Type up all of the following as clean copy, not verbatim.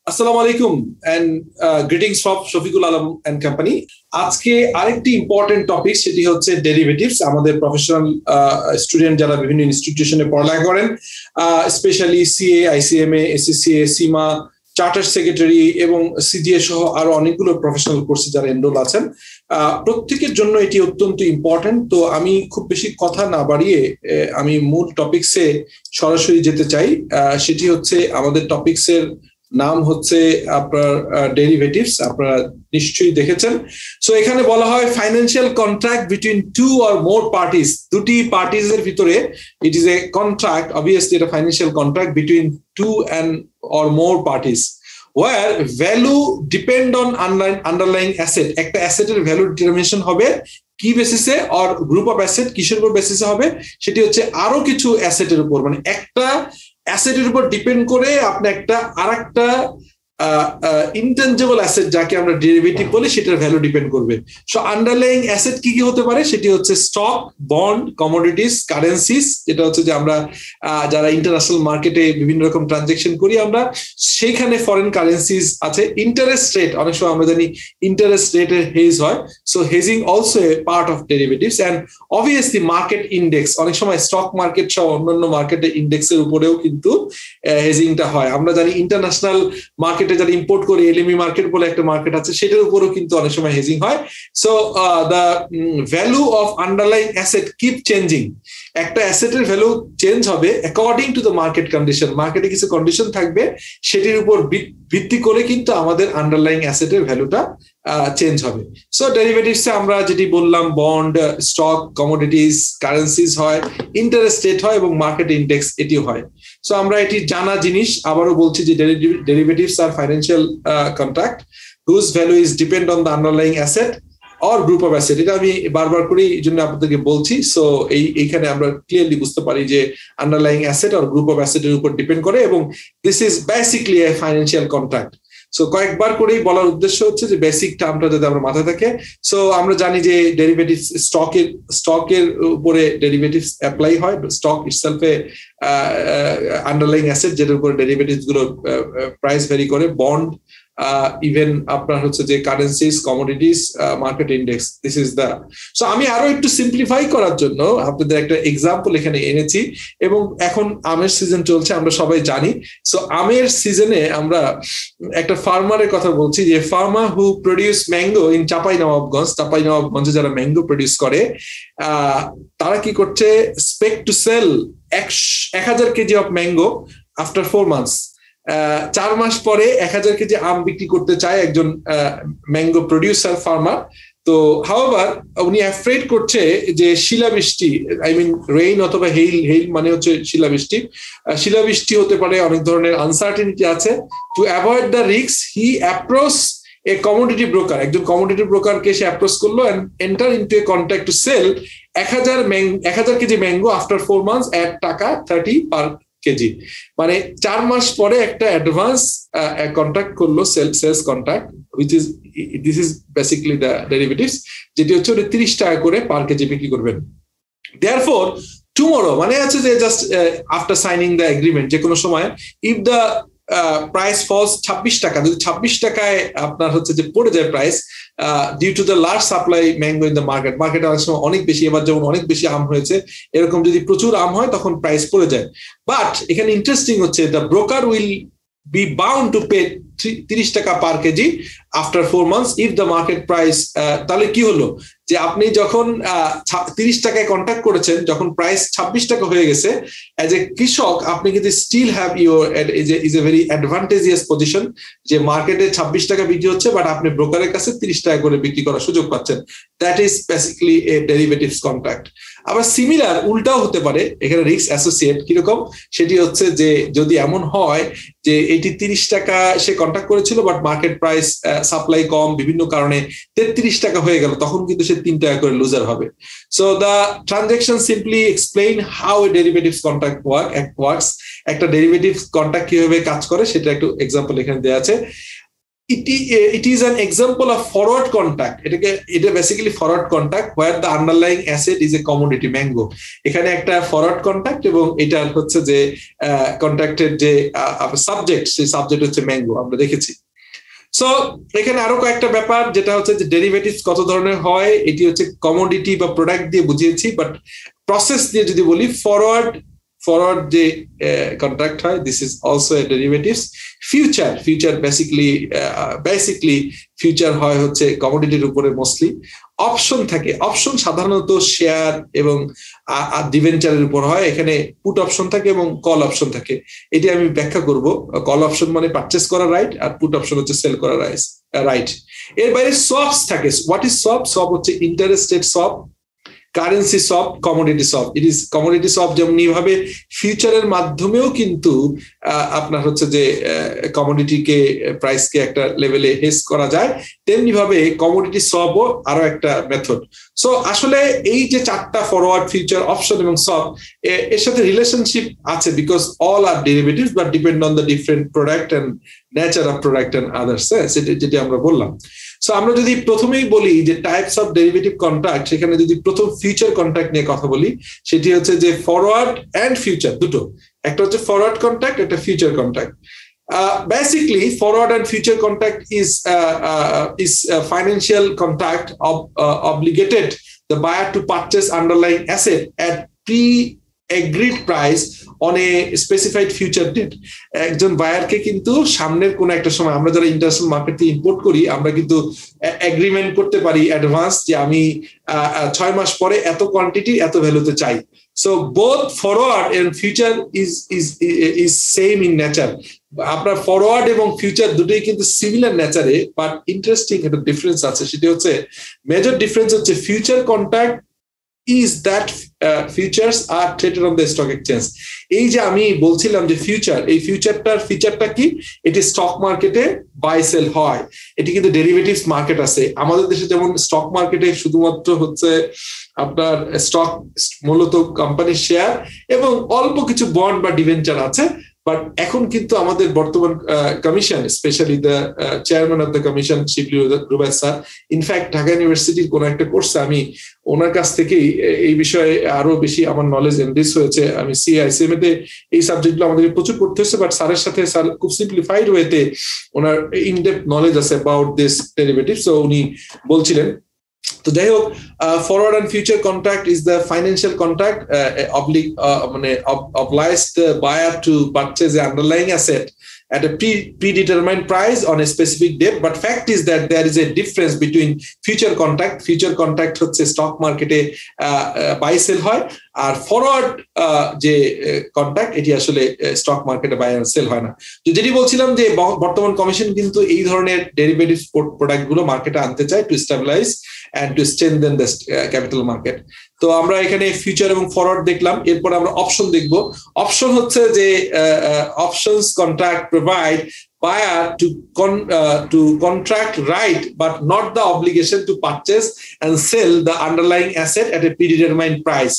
আসসালামু আলাইকুম and greetings from Shafiqul Alam and company. আজকে আরেকটি ইম্পর্টেন্ট টপিক, সেটি হচ্ছে ডেরিভেটিভস। আমাদের প্রফেশনাল স্টুডেন্ট যারা বিভিন্ন ইনস্টিটিউশনে পড়ালেখা করেন, স্পেশালি সিএ, আইসিএমএ, এসএসসিএ, সিমা, চার্টার সেক্রেটারি এবং সিজিএ সহ আরো অনেকগুলো প্রফেশনাল কোর্সে যারা এনরোল আছেন, প্রত্যেকের জন্য এটি অত্যন্ত ইম্পর্টেন্ট। তো আমি খুব বেশি কথা না বাড়িয়ে আমি মূল টপিকসে সরাসরি যেতে চাই। সেটি হচ্ছে আমাদের টপিকসের নাম হচ্ছে আপনার ডেরিভেটিভস। আপনারা নিশ্চয়ই দেখেছেন। সো এখানে বলা হয় financial contract between two or more parties. দুটি পার্টিস এর ভিতরে it is a contract, obviously এটা financial contract between two and or more parties where value depend on underlying asset. একটা অ্যাসেটের ভ্যালু ডিটারমিনেশন হবে কি বেসিসে, অর গ্রুপ অফ অ্যাসেট কিসের উপর বেসিসে হবে, সেটি হচ্ছে আরো কিছু অ্যাসেটের উপর। মানে একটা অ্যাসেটের উপর ডিপেন্ড করে আপনি একটা আরেকটা ইনটেনজিবল অ্যাসেট, যাকে আমরা ডেরিভেটিভ বলি, সেটার ভ্যালু ডিপেন্ড করবে। সো আন্ডারলাইং অ্যাসেট কি কি হতে পারে, সেটি হচ্ছে স্টক, বন্ড, কমোডিটিস, কারেন্সিস। যেটা হচ্ছে যে আমরা যারা ইন্টারন্যাশনাল মার্কেটে বিভিন্ন রকম ট্রানজেকশন করি, আমরা সেখানে ফরেন কারেন্সিস আছে। ইন্টারেস্ট রেট, অনেক সময় আমরা জানি ইন্টারেস্ট রেটের হেজ হয়। So hedging also a part of derivatives. And obviously market index, অনেক সময় স্টক মার্কেট সহ অন্যান্য মার্কেটের ইন্ডেক্সের উপরেও কিন্তু হেজিংটা হয়। আমরা জানি ইন্টারন্যাশনাল মার্কেটে যারা ইম্পোর্ট করে এলএমই মার্কেট বলে একটা মার্কেট আছে, সেটার উপরেও কিন্তু অনেক সময় হেজিং হয়। So the value of underlying asset keep changing. একটা অ্যাসেটের ভ্যালু চেঞ্জ হবে according to the market condition. মার্কেটে কিছু কন্ডিশন থাকবে, সেটির উপর ভিত্তি করে কিন্তু আমাদের আন্ডারলাইং অ্যাসেটের ভ্যালুটা চেঞ্জ হবে। সো ডেরিভেটিভসে আমরা যেটি বললাম, বন্ড, স্টক, কমোডিটিস, কারেন্সিস হয়, ইন্টারেস্ট রেট হয় এবং মার্কেট ইন্ডেক্স এটিও হয়। সো আমরা এটি জানা জিনিস। আবারও বলছি যে ডেরিভেটিভস আর financial contract whose value is depend on the underlying asset or group of asset. এটা আমি বারবার করে এই জন্য আপনাদেরকে বলছি। সো এইখানে আমরা ক্লিয়ারলি বুঝতে পারি যে underlying asset or group of অ্যাসেটের উপর ডিপেন্ড করে, এবং this is basically a financial contract. So কয়েকবার করেই বলার উদ্দেশ্য হচ্ছে যে বেসিক টার্মটা যাতে আমরা মাথায় থাকে। সো আমরা জানি যে ডেরিভেটিভস স্টকের উপরে ডেরিভেটিভস অ্যাপ্লাই হয়। স্টক ইটসেলফ এ আন্ডারলাইং অ্যাসেট, যেটার উপরে ডেরিভেটিভস গুলো প্রাইস ভ্যারি করে। বন্ড, ইভেন আপনার হচ্ছে যে currencies, commodities, market index, this is the. So আমি আরো একটু সিম্পলিফাই করার জন্য আপনাদের একটা এক্সাম্পল এখানে এনেছি। এবং এখন আমের সিজন চলছে, আমরা সবাই জানি। সো আমের সিজনে আমরা একটা ফার্মারের কথা বলছি, যে farmer who produce mango in চাঁপাইনবাবগঞ্জে যারা ম্যাঙ্গো প্রডিউস করে, তারা কি করছে, expect to sell 1000 KG of mango after 4 months. 4 মাস পরে 1000 কেজি আম বিক্রি করতে চায় একজন ম্যাঙ্গো প্রডিউসার ফার্মার। তো হাউএভার উনি অ্যাফ্রেড করছে যে শিলাবৃষ্টি, আই মিন রেইন অথবা হেইল মানে হচ্ছে শিলাবৃষ্টি, শিলাবৃষ্টি হতে পারে, অনেক ধরনের আনসার্টেনিটি আছে। To avoid the risk he approach a commodity broker, একজন কমোডিটি ব্রোকারকে সে অ্যাপ্রোচ করলো and enter into a contract to sell 1000 KG mango after 4 months at taka 30 per KG. মানে 4 মাস পরে একটা অ্যাডভান্স কন্ট্রাক্ট করলো, sales contract, this is basically the derivatives, যেটি হচ্ছে 30 টাকা করে পার কেজি বিক্রি করবেন। দেয়ারফর টুমরো মানে হচ্ছে যে just after signing the agreement, যে কোনো সময় ইফ দ্য প্রাইস ফলস 26 টাকা, যদি 26 টাকায় আপনার হচ্ছে যে পড়ে যায় price, due to the large supply mango in the মার্কেটে অনেক সময় অনেক বেশি, এবার যেমন অনেক বেশি আম হয়েছে, এরকম যদি প্রচুর আম হয় তখন প্রাইস পড়ে যায়। বাট এখানে ইন্টারেস্টিং হচ্ছে the broker will be bound to pay 30 taka per KG after 4 months if the market price. তাহলে কি হলো, যে আপনি যখন 30 টাকায় কন্ট্যাক্ট করেছেন, যখন প্রাইস 26 টাকা হয়ে গেছে, অ্যাজ এ কৃষক আপনি কিন্তু still have your is a very advantageous position, যে মার্কেটে 26 টাকা বিক্রি হচ্ছে, বাট আপনি ব্রোকারের কাছে 30 টাকা করে বিক্রি করার সুযোগ পাচ্ছেন। That is basically A derivatives contract. আবার সিমিলার উল্টাও হতে পারে, এখানে রিস্ক অ্যাসোসিয়েট কিরকম, সেটি হচ্ছে যে যদি এমন হয় যে এটি 30 টাকা সে কন্ট্রাক্ট করেছিল, বাট মার্কেট প্রাইস সাপ্লাই কম, বিভিন্ন কারণে 33 টাকা হয়ে গেল, তখন কিন্তু সে 3 টাকা করে লুজার হবে। So the transaction simply explain how A derivatives contract works. একটা ডেরিভেটিভস কন্ট্রাক্ট কিভাবে কাজ করে সেটা একটু এক্সাম্পল এখানে দেওয়া আছে। it is an example of forward contract. এটা basically forward contract where the underlying asset is a commodity mango. এখানে একটা ফরওয়ার্ড কন্ট্রাক্ট এবং এটা হচ্ছে যে কন্ট্রাক্টের যে সাবজেক্ট, সেই সাবজেক্ট হচ্ছে ম্যাঙ্গো, আমরা দেখেছি। সো এখানে আরো কয়েকটা ব্যাপার, যেটা হচ্ছে যে ডেরিভেটিভস কত ধরনের হয়, এটি হচ্ছে কমোডিটি বা প্রোডাক্ট দিয়ে বুঝিয়েছি, বাট প্রসেস দিয়ে যদি বলি, ফরওয়ার্ড যে কন্ট্রাক্ট হয়, this is also a derivatives. Future basically future হয় হচ্ছে কমোডিটির উপরে মোস্টলি। অপশন থাকে, অপশন সাধারণত শেয়ার এবং ডিবেঞ্চারের উপর হয়। এখানে পুট অপশন থাকে এবং কল অপশন থাকে, এটি আমি ব্যাখ্যা করব। কল অপশন মানে পারচেস করা রাইট, আর পুট অপশন হচ্ছে সেল করা রাইট। এর বাইরে সোয়াপস থাকে। What is swap? সোয়াপ হচ্ছে interest rate swap, currency swap, commodity swap. It is commodity swap যেমন এইভাবে ফিউচারের মাধ্যমেও কিন্তু আপনার হচ্ছে যে কমোডিটিকে প্রাইসকে একটা লেভেলে হেজ করা যায়, তেমনি ভাবে কমোডিটি সোয়াপও আরো একটা মেথড। সো আসলে এই যে চারটা ফরওয়ার্ড, ফিউচার, অপশন এবং সোয়াপ, এর সাথে রিলেশনশিপ আছে, because all are derivatives but depend on the different product and nature of product and others. যেটা আমরা বললাম। সো আমরা যদি প্রথমেই বলি যে টাইপস অফ ডেরিভেটিভ কন্ট্রাক্ট, সেখানে যদি প্রথম ফিউচার কন্ট্রাক্ট নিয়ে কথা বলি, সেটি হচ্ছে যে ফরওয়ার্ড এন্ড ফিউচার দুটো, একটা হচ্ছে ফরওয়ার্ড কন্ট্রাক্ট, একটা future contract. Basically, forward and future contract is a financial contract obligated the buyer to purchase underlying asset at pre-agreed price on a specified future date. একজন বায়ারকে কিন্তু সামনের কোন একটা সময়, আমরা যারা ইন্টারন্যাশনাল মার্কেট থেকে ইম্পোর্ট করি, আমরা কিন্তু এগ্রিমেন্ট করতে পারি অ্যাডভান্স যে আমি 6 মাস পরে এত কোয়ান্টিটি এত ভ্যালুতে চাই। So both forward and future is same in nature. আপনার ফরওয়ার্ড এবং ফিউচার দুটোই কিন্তু সিমিলার নেচারে, বাট ইন্টারেস্টিং একটা ডিফারেন্স আছে। সেটা হচ্ছে, মেজর ডিফারেন্স হচ্ছে future contract is that futures are traded on the stock exchange. এই যে আমি বলছিলাম যে ফিউচার, এই ফিউচারটা কি? এটি স্টক মার্কেটে বাই সেল হয়। এটি কিন্তু ডেরিভেটিভস মার্কেট আছে আমাদের দেশে। যেমন স্টক মার্কেটে শুধুমাত্র হচ্ছে আপনার স্টক, মূলত কোম্পানির শেয়ার এবং অল্প কিছু বন্ড বা ডিবেঞ্চার আছে। বাট এখন কিন্তু আমাদের বর্তমান commission, specially the chairman of the commission Shibli Rubai sir, in fact Dhaka ইউনিভার্সিটির কোন একটা কোর্সে আমি ওনার কাছ থেকেই এই বিষয়ে আরো বেশি আমার নলেজ এনরিচ হয়েছে। আমি CICMA তে এই সাবজেক্টগুলো আমাদেরকে প্রচুর পড়তে হচ্ছে, বাট স্যারের সাথে স্যার খুব সিম্পলিফাইড ওয়েতে ওনার ইনডেপথ নলেজ আছে অ্যাবাউট দিস ডেরিভেটিভ। সো উনি বলছিলেন, তো যাই হোক, forward and future contract is the financial contract মানে obliges the buyer to purchase the underlying asset at a predetermined price on a specific date. But fact is that there is a difference between future contract হচ্ছে stock মার্কেটে buy sell হয়, আর forward যে contract, এটি আসলে stock মার্কেটে by end sale হয় না। তো যেটি বলছিলাম যে বর্তমান কমিশন কিন্তু এই ধরনের ডেরিভেটিভ প্রোডাক্ট গুলো মার্কেটে আনতে চায় to stabilise and to strengthen the capital market. তো আমরা এখানে ফিউচার এবং ফরওয়ার্ড দেখলাম, এরপর আমরা অপশন দেখব। অপশন হচ্ছে যে options contract provide buyer to contract right but not the obligation to purchase and sell the underlying asset at a predetermined price.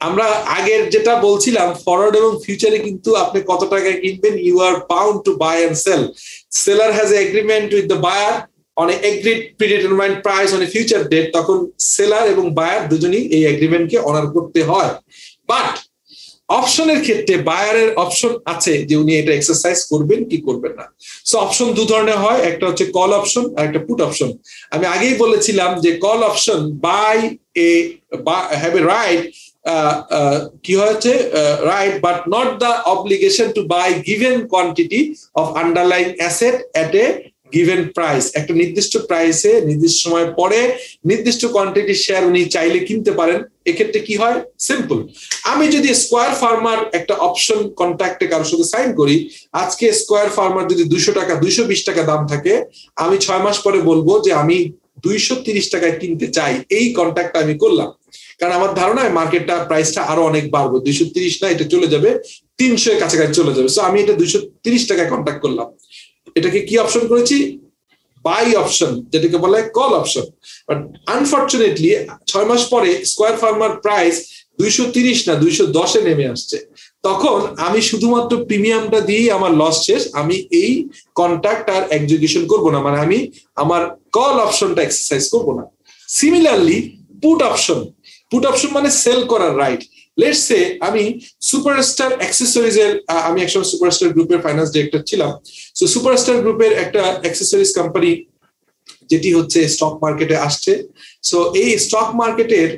আমরা আগের যেটা বলছিলাম, ফরওয়ার্ড এবং ফিউচারে কিন্তু আপনি কত টাকায় কিনবেন, you are bound to buy and sell. Seller has an agreement with the buyer on a agreed predetermined price on a future date, তখন সেলার এবং বায়ার দুজনই এই এগ্রিমেন্টকে অনার করতে হয়। বাট অপশনের ক্ষেত্রে বায়ারের অপশন আছে যে উনি এটা এক্সারসাইজ করবেন কি করবেন না। সো অপশন দু ধরনের হয়, একটা হচ্ছে কল অপশন আর একটা পুট অপশন। আমি আগেই বলেছিলাম যে call option have a right, কি হচ্ছে right but not the obligation to buy given quantity of underlying asset at a given price. একটা নির্দিষ্ট প্রাইসে নির্দিষ্ট সময় পরে নির্দিষ্ট কোয়ান্টিটি শেয়ার উনি চাইলে কিনতে পারেন। এক্ষেত্রে কি হয়, সিম্পল। আমি যদি স্কোয়ার ফার্মার একটা অপশন কন্ট্রাক্টে কারোর সাথে সাইন করি, আজকে স্কোয়ার ফার্মার যদি 200 টাকা 220 টাকা দাম থাকে, আমি 6 মাস পরে বলবো যে আমি 230 টাকায় কিনতে চাই। এই কন্ট্রাক্টটা আমি করলাম, কারণ আমার ধারণা মার্কেটটা প্রাইসটা আরো অনেক বাড়বে, 230 না, এটা চলে যাবে 300 এর কাছাকাছি চলে যাবে। সো আমি এটা 230 টাকায় কন্ট্রাক্ট করলাম। এটাকে কি অপশন করেছি, বাই অপশন, যেটাকে বলা হয় কল অপশন। বাট আনফরচুনেটলি 6 মাস পরে স্কোয়ার ফার্মার প্রাইস 230 না 210 নেমে আসছে। তখন আমি শুধুমাত্র প্রিমিয়ামটা দিয়ে আমার লস শেষ, আমি এই কন্ট্রাক্ট আর এক্সিকিউশন করব না, মানে আমি আমার কল অপশনটা এক্সারসাইজ করব না। সিমিলারলি পুট অপশন মানে সেল করার রাইট। লেটস সে আমি সুপারস্টার অ্যাক্সেসরিজ এর, আমি একসময় সুপারস্টার গ্রুপের ফাইন্যান্স ডিরেক্টর ছিলাম। সো সুপারস্টার গ্রুপের একটা অ্যাক্সেসরিজ কোম্পানি যেটি হচ্ছে স্টক মার্কেটে আসছে। সো এই স্টক মার্কেটের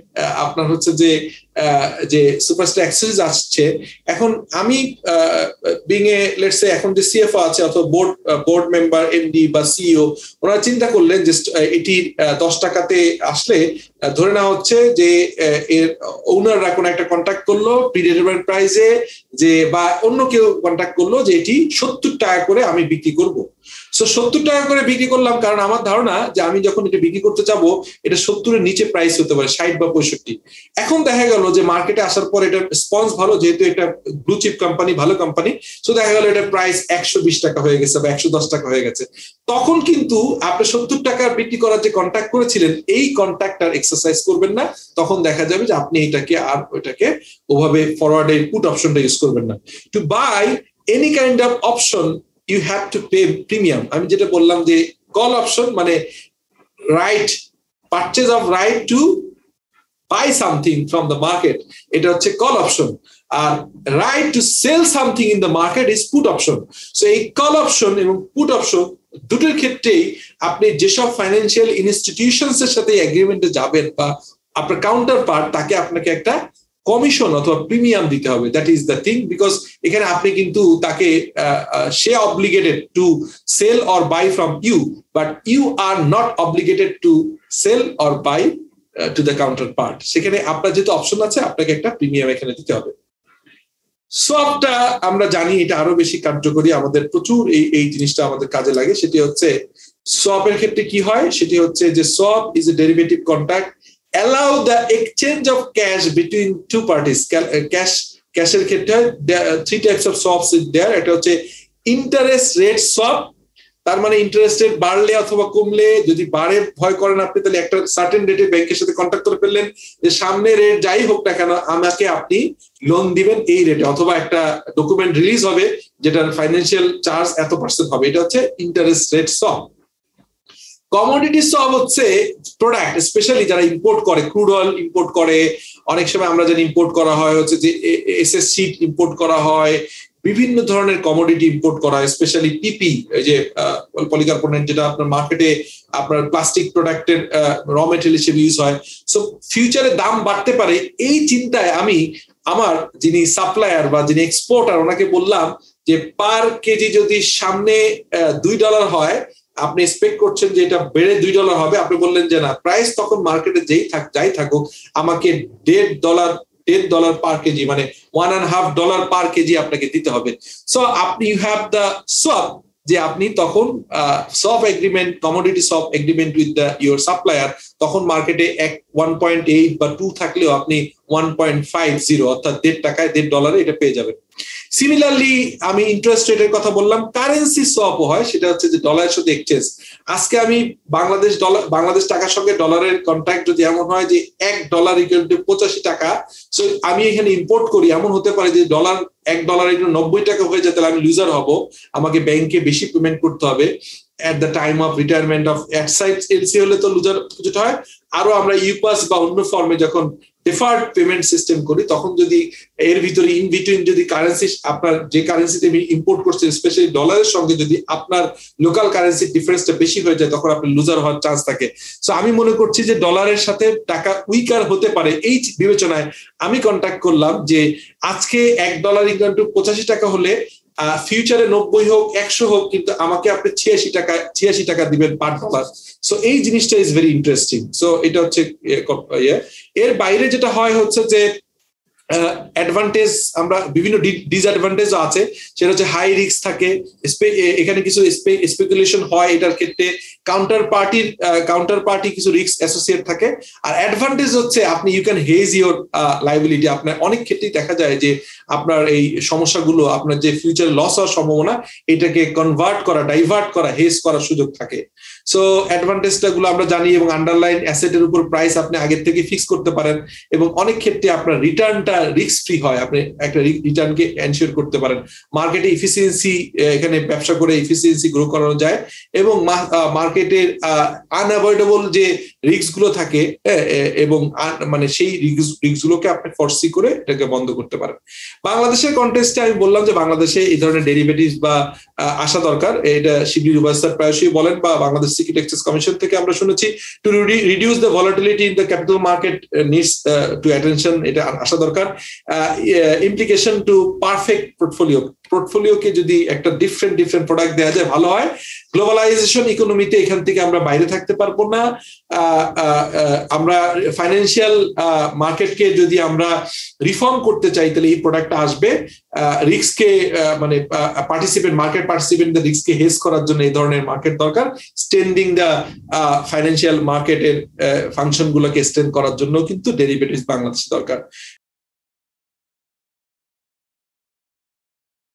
আপনার হচ্ছে যে সুপারস্টার অ্যাক্সেসরিজ আসছে, এখন আমি বিং এ লেটস সে এখন যে সিএফও আছে অথবা বোর্ড মেম্বার, এমডি বা সিইও, ওনারা চিন্তা করলেন যে এটি 10 টাকাতে আসলে ধরে নেওয়া হচ্ছে যে এর ওনাররা কোনো একটা কন্ট্যাক্ট করলো প্রিডিটারমাইন্ড প্রাইসে, যে বা অন্য কেউ কন্ট্যাক্ট করলো যে এটি 70 টাকা করে আমি বিক্রি করব। সো 70 টাকা করে বিক্রি করলাম, কারণ আমার ধারণা যে আমি যখন এটা বিক্রি করতে যাবো এটা 70 এর নিচে প্রাইস হতে পারে, 60 বা 65। এখন দেখা গেল যে মার্কেটে আসার পর এটা রেসপন্স ভালো, যেহেতু এটা ব্লু চিপ কোম্পানি, ভালো কোম্পানি, সো দেখা গেল এটা প্রাইস 120 টাকা হয়ে গেছে বা 110 টাকা হয়ে গেছে। তখন কিন্তু আপনি 70 টাকা বিক্রি করার যে কন্ট্যাক্ট করেছিলেন এই কন্ট্যাক্টটার এক্সারসাইজ করবেন না, তখন দেখা যাবে যে আপনি এটাকে আর ওইটাকে ওভাবে ফরওয়ার্ডে পুট অপশনটা ইউজ করবেন না। To buy any kind of option you have to pay premium. আমি যেটা বললাম যে কল অপশন মানে right, purchase of right to buy something from the market, এটা হচ্ছে কল অপশন। আর right to sell something in the market is put option. So এই call option এবং পুট অপশন দুটোর ক্ষেত্রেই আপনি যেসব ফাইন্যান্সিয়াল ইনস্টিটিউশনস এর সাথে এগ্রিমেন্টে যাবেন বা আপনার কাউন্টার পার্ট, তাকে আপনাকে একটা কমিশন অথবা প্রিমিয়াম দিতে হবে। That is the thing, because এখানে আপনি কিন্তু তাকে সে obligated to sell or buy from you, but you are not obligated to sell or buy to the counter part. সেখানে আপনার যেহেতু অপশন আছে, আপনাকে একটা প্রিমিয়াম এখানে দিতে হবে। সোয়াপটা আমরা জানি এটা আরো বেশি কার্যকরী, আমাদের প্রচুর এই জিনিসটা আমাদের কাজে লাগে। সেটি হচ্ছে সোয়াপের ক্ষেত্রে কি হয়, সেটি হচ্ছে যে swap is a derivative contract allow the exchange of cash between two parties. ক্যাশের ক্ষেত্রে three types of swaps is there. এটা হচ্ছে ইন্টারেস্ট রেট সোয়াপ, তার মানে ইন্টারেস্ট রেট বাড়লে অথবা কমলে, যদি বাড়ে ভয় করেন আপনি, তাহলে একটা সার্টেন রেটে ব্যাংকের সাথে কন্ট্যাক্ট করে ফেললেন যে সামনে রেট যাই হোক না কেন আমাকে আপনি লোন দিবেন এই রেটে, অথবা একটা ডকুমেন্ট রিলিজ হবে যেটার ফাইন্যান্সিয়াল চার্জ এত% হবে, এটা হচ্ছে interest rate swap. Commodity swap হচ্ছে প্রোডাক্ট, স্পেশালি যারা ইম্পোর্ট করে, ক্রুড অয়েল ইম্পোর্ট করে, অনেক সময় আমরা জানি ইম্পোর্ট করা হয় হচ্ছে যে এসএস শিট ইম্পোর্ট করা হয়, বিভিন্ন ধরনের কমোডিটি ইম্পোর্ট করা হয়, স্পেশালি পিপি, এই যে পলিকার্বনেট, যেটা আপনার মার্কেটে আপনার প্লাস্টিক প্রোডাক্টের র মেটেরিয়াল হিসেবে ইউজ হয়। সো ফিউচারে দাম বাড়তে পারে, এই চিন্তায় আমি আমার যিনি সাপ্লায়ার বা যিনি এক্সপোর্টার ওনাকে বললাম যে পার কেজি যদি সামনে $2 হয়, আপনি এক্সপেক্ট করছেন যে এটা বেড়ে $2 হবে, আপনি বললেন যে না, প্রাইস তখন মার্কেটে যাই থাকুক আমাকে $1.5 পার কেজি, মানে $1.5 পার কেজি আপনাকে দিতে হবে। সো আপনি ইউ হ্যাভ দ্য সোয়াপ, যে আপনি তখন swap agreement, commodity swap agreement with your supplier, তখন মার্কেটে 1.8 বা 2 থাকলেও আপনি 1.50 অর্থাৎ $1.5 এটা পেয়ে যাবেন। সিমিলারলি আমি ইন্টারেস্ট রেটের কথা বললাম, কারেন্সি সোয়াপও হয়, সেটা হচ্ছে যে ডলারের সাথে এক্সচেঞ্জ। আজকে আমি বাংলাদেশ টাকার সঙ্গে ডলারের কন্ট্রাক্ট যদি এমন হয় যে $1 ইকুয়াল টু 85 টাকা, সো আমি এখানে ইম্পোর্ট করি, এমন হতে পারে যে $1 90 টাকা হয়ে যায়, তাহলে আমি লুজার হব, আমাকে ব্যাংকে বেশি পেমেন্ট করতে হবে at the time of retirement of excise LC হলে তো লুজার কিছুটা হয়। আরো আমরা ইউপাস বা অন্য ফর্মে যখন ডিফার্ড পেমেন্ট সিস্টেম করি, তখন যদি এর ভিতরে ইন বিটুইন যদি কারেন্সি, আপনার যে কারেন্সিতে ইম্পোর্ট করছেন স্পেশালি ডলারের সঙ্গে যদি আপনার লোকাল কারেন্সির ডিফারেন্সটা বেশি হয়ে যায়, তখন আপনার লুজার হওয়ার চান্স থাকে। সো আমি মনে করছি যে ডলারের সাথে টাকা উইকার হতে পারে, এই বিবেচনায় আমি কন্ট্যাক্ট করলাম যে আজকে $1 ইকুয়াল টু 85 টাকা হলে ফিউচারে 90 হোক 100 হোক, কিন্তু আমাকে আপনি 86 টাকা দিবেন পার ডলার। সো এই জিনিসটা ইজ ভেরি ইন্টারেস্টিং। সো এটা হচ্ছে এর বাইরে যেটা হয় হচ্ছে যে অ্যাডভান্টেজ, আমরা বিভিন্ন ডিসঅ্যাডভান্টেজও আছে, সেটা হচ্ছে হাই রিস্ক থাকে, এখানে কিছু স্পেকুলেশন হয়, এটার ক্ষেত্রে কাউন্টার পার্টি কিছু রিস্ক অ্যাসোসিয়েট থাকে। আর অ্যাডভান্টেজ হচ্ছে আপনি you can hedge your liability. আপনার অনেক ক্ষেত্রেই দেখা যায় যে আপনার এই সমস্যাগুলো, আপনার যে ফিউচার লস হওয়ার সম্ভাবনা, এটাকে ডাইভার্ট করা, হেজ করার সুযোগ থাকে। সো অ্যাডভান্টেজটা গুলো আমরা জানি, এবং আন্ডারলাইন অ্যাসেটের উপর প্রাইস আপনি আগের থেকে ফিক্স করতে পারেন, এবং অনেক ক্ষেত্রে আপনার রিটার্নটা রিটার্নটা রিস্ক ফ্রি হয়, আপনি একটা রিটার্নকে এনশিওর করতে পারেন, মার্কেটে এফিসিয়েন্সি এখানে ব্যবসা করে এফিসিয়েন্সি গ্রো করানো যায়, এবং মার্কেটের আনঅ্যাভয়েডেবল যে রিস্ক গুলো থাকে এবং মানে সেই রিস্ক গুলোকে আপনি ফরসি করে এটাকে বন্ধ করতে পারেন। বাংলাদেশের কন্টেক্সটে আমি বললাম যে বাংলাদেশে এই ধরনের ডেরিভেটিভস বা আসা দরকার, এটা শিবলি রুবাস স্যার প্রায়শই বলেন, বা বাংলাদেশ সিকিউরিটি এক্সচেঞ্জ কমিশন থেকে আমরা শুনেছি, to reduce the volatility in the capital market needs to attention, এটা আসা দরকার। ইমপ্লিকেশন টু পারফেক্ট পোর্টফোলিওকে যদি একটা ডিফারেন্ট প্রোডাক্ট দেওয়া যায় ভালো হয়। গ্লোবালাইজেশন ইকোনমিতে এখান থেকে আমরা বাইরে থাকতে পারবো না। আমরা ফাইন্যান্সিয়াল মার্কেটকে যদি আমরা রিফর্ম করতে চাই তাহলে এই প্রোডাক্টটা আসবে। রিস্ককে মানে মার্কেট পার্টিসিপেন্ট রিস্ককে হেজ করার জন্য এই ধরনের মার্কেট দরকার। স্ট্রেন্ডিং দ্য ফাইন্যান্সিয়াল মার্কেটের ফাংশন গুলোকে স্ট্রেন্ড করার জন্য কিন্তু ডেরিভেটিভস বাংলাদেশ দরকার।